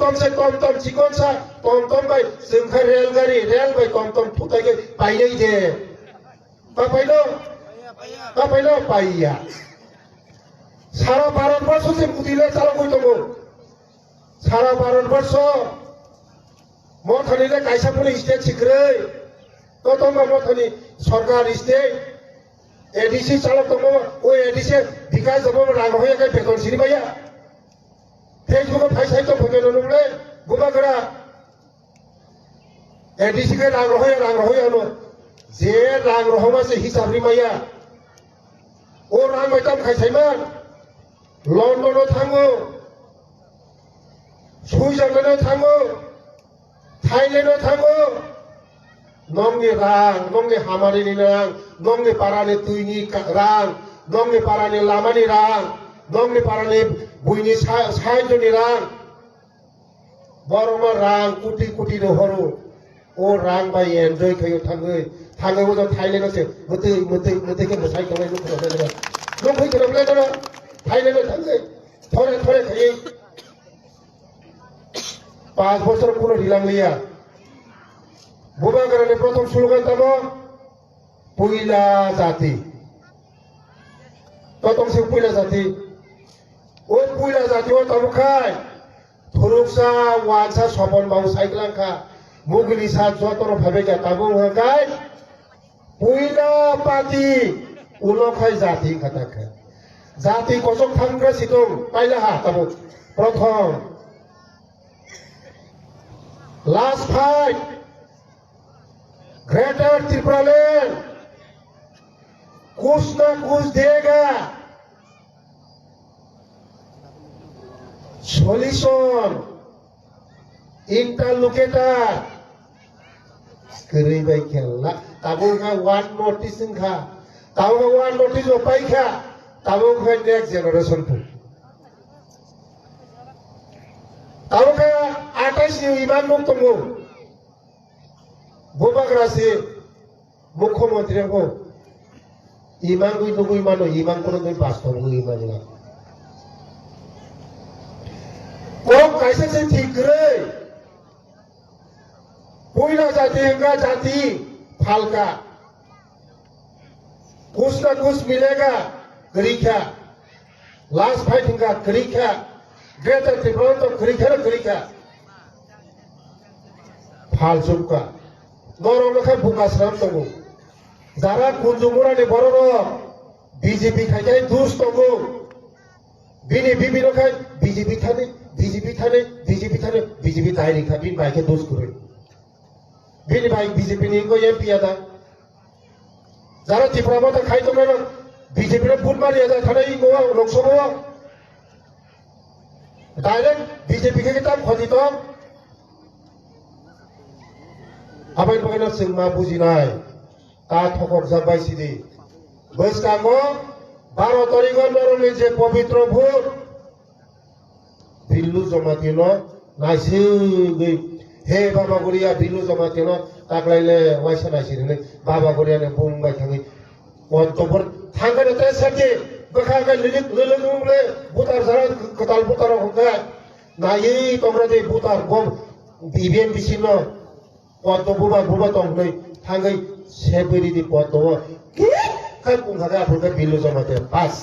टमटम से टमटम चिकन सा टमटम भाई जोंखा रेलगाड़ी रेल भाई टमटम फुटाई के पाइले जे पाइलो पाइया सारा भारतवर्ष से मुदिले चालक दंगो सारा भारतवर्ष मथानिले कायसाफोरनि स्टेट सिक्रेट तो मथानि सरकार स्टेट एडीसी चालक दंगो ओ एडीसी विकास दंगो राग होया के बेतन सिरि बाया फेसबुक फाइसाइ तो फटो नुले बुबागरा एडीसी के राग होया नो जे राग रहमा से हिसाब रिमाया ओ राग मैताम खाइसाइमान लंडन थाङो सुइजारलेन्ड थाङो थाइलेन्ड थाङो नंनि रां नंनि हामारिनि रां नंनि पारानि तुइनि रां नंनि पारानि लामानि रां नंनि पारानि बुइनि साहाय्यनि रां बरमा रां कोटि कोटि हरो ओ रां बाय एन्जय खायो थाङो ओजों थाइलेन्ड से मते के मोसाइ खालाय लुखुनो नों फैगोनलाय दाना थाइलेन्ड थाङो थरे खायो 5 বছর কোনো ঢিলাংলিয়া বুবাগরানি প্রথম স্লোগান তাবো পয়লা জাতি প্রথম সে পয়লা জাতি ওই পয়লা জাতি ও তাবো খায় থরুকসা ওয়ানসা সপন মাউ সাইক্লাংখা মুগলিসা যতন ভাবে যা তাবো হকায় পয়লা পাতি উলখায় জাতি খাতাখা জাতি কসক থাংগ্রা সিতং পাইলা হা তাবো প্রথম Last fight, Greater Tripuraland, कुछ ना कुछ देगा, solution, interlocutor, kiri baik kela, tabu ka one notice ka, tabu ka one notice opai ka, tabu ka next generation tu. tahu ka atas ni iman nuk tunggu bubagrasi mukhomontri ko iman gui tunggu iman kono gui pastor gui iman ni ko kaisa se ठीक रे पहिला जाति का जाति फल का कुछ ना कुछ मिलेगा गरीखा लास्ट फाइटिंग का गरीखा Greater Tripuraland तो करीखा फालसुका नरम लखाय बुकास्राम दंगो जारा कुंजुमुरानि बरनो बीजेपी खायखाय दुस दंगो बिनि बिबि लखाय बीजेपी थाने बीजेपी दायरिखा बिन बाइके दुस करे बिनि बाइ बीजेपी नि को एमपी आदा जारा त्रिपुरा माता खाय दंगो बीजेपी रे फुट मारिया जा थानाय गोवा लोकसभा डायरेक्ट बीजेपी के किताब खोजी तो आबाय बगना सिंमा बुजिनाय ता थकक जाबाय सिदि बैसागो 12 तारिखआव नरमे जे पवित्र भोट बिल्लु जमातिनो नायसिगै हे बाबा गुरिया बिल्लु जमातिनो ताकलायले वाइसा नायसिनै बाबा गुरियाने बुंबाय थाङै अन्तबर थांगोन ते साथि बखागा लिलिले बुतार जारा कताल बुतार होगा नायै तमरा दे बुतार गम बिबेन बिसिनो पतो बुबा तंगनै थांगै सेबेरि दि पतो के खाय बुंखागा फुगा बिल्लु जमाते पास